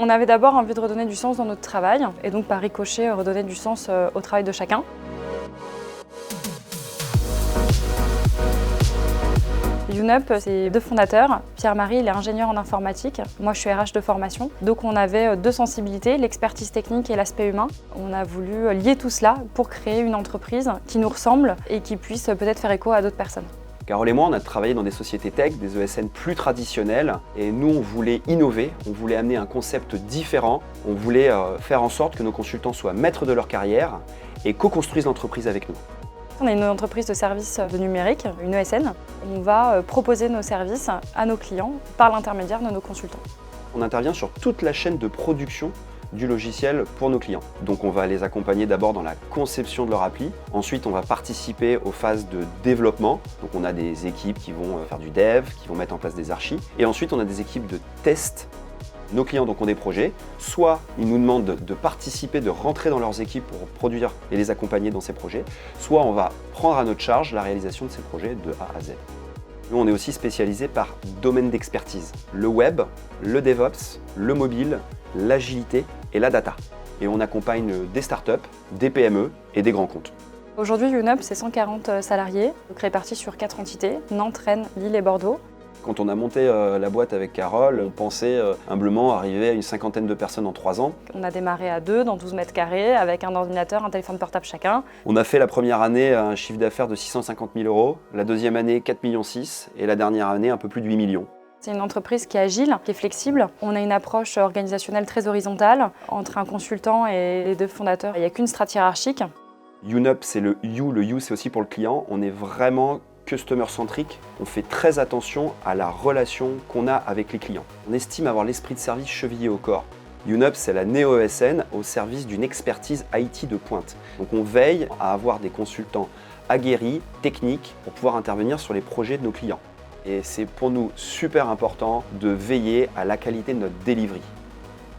On avait d'abord envie de redonner du sens dans notre travail et donc par ricochet redonner du sens au travail de chacun. YouNup, c'est 2 fondateurs. Pierre-Marie, il est ingénieur en informatique. Moi, je suis RH de formation. Donc, on avait 2 sensibilités, l'expertise technique et l'aspect humain. On a voulu lier tout cela pour créer une entreprise qui nous ressemble et qui puisse peut-être faire écho à d'autres personnes. Carole et moi, on a travaillé dans des sociétés tech, des ESN plus traditionnelles, et nous, on voulait innover, on voulait amener un concept différent, on voulait faire en sorte que nos consultants soient maîtres de leur carrière et co-construisent l'entreprise avec nous. On est une entreprise de services de numérique, une ESN. On va proposer nos services à nos clients par l'intermédiaire de nos consultants. On intervient sur toute la chaîne de production du logiciel pour nos clients. Donc on va les accompagner d'abord dans la conception de leur appli. Ensuite, on va participer aux phases de développement. Donc on a des équipes qui vont faire du dev, qui vont mettre en place des archis. Et ensuite, on a des équipes de test. Nos clients donc ont des projets, soit ils nous demandent de participer, de rentrer dans leurs équipes pour produire et les accompagner dans ces projets, soit on va prendre à notre charge la réalisation de ces projets de A à Z. Nous, on est aussi spécialisé par domaine d'expertise. Le web, le DevOps, le mobile, l'agilité et la data. Et on accompagne des startups, des PME et des grands comptes. Aujourd'hui, YouNup, c'est 140 salariés, répartis sur 4 entités, Nantes, Rennes, Lille et Bordeaux. Quand on a monté la boîte avec Carole, on pensait humblement arriver à une 50aine de personnes en 3 ans. On a démarré à 2 dans 12 mètres carrés avec un ordinateur, un téléphone portable chacun. On a fait la première année un chiffre d'affaires de 650 000 €, la deuxième année 4,6 millions et la dernière année un peu plus de 8 millions. C'est une entreprise qui est agile, qui est flexible. On a une approche organisationnelle très horizontale. Entre un consultant et les 2 fondateurs, il n'y a qu'une strate hiérarchique. YouNup, c'est le You c'est aussi pour le client. On est vraiment customer-centrique, on fait très attention à la relation qu'on a avec les clients. On estime avoir l'esprit de service chevillé au corps. YouNup, c'est la néo-ESN au service d'une expertise IT de pointe. Donc on veille à avoir des consultants aguerris, techniques, pour pouvoir intervenir sur les projets de nos clients. Et c'est pour nous super important de veiller à la qualité de notre delivery.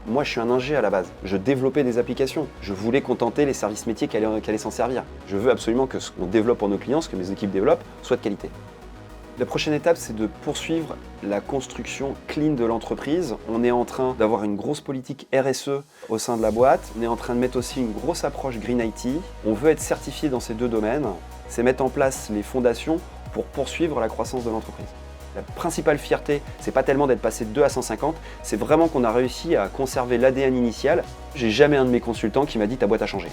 Moi, je suis un ingé à la base. Je développais des applications. Je voulais contenter les services métiers qui allaient s'en servir. Je veux absolument que ce qu'on développe pour nos clients, ce que mes équipes développent, soit de qualité. La prochaine étape, c'est de poursuivre la construction clean de l'entreprise. On est en train d'avoir une grosse politique RSE au sein de la boîte. On est en train de mettre aussi une grosse approche Green IT. On veut être certifié dans ces 2 domaines. C'est mettre en place les fondations pour poursuivre la croissance de l'entreprise. La principale fierté, c'est pas tellement d'être passé de 2 à 150, c'est vraiment qu'on a réussi à conserver l'ADN initial. J'ai jamais un de mes consultants qui m'a dit ta boîte a changé.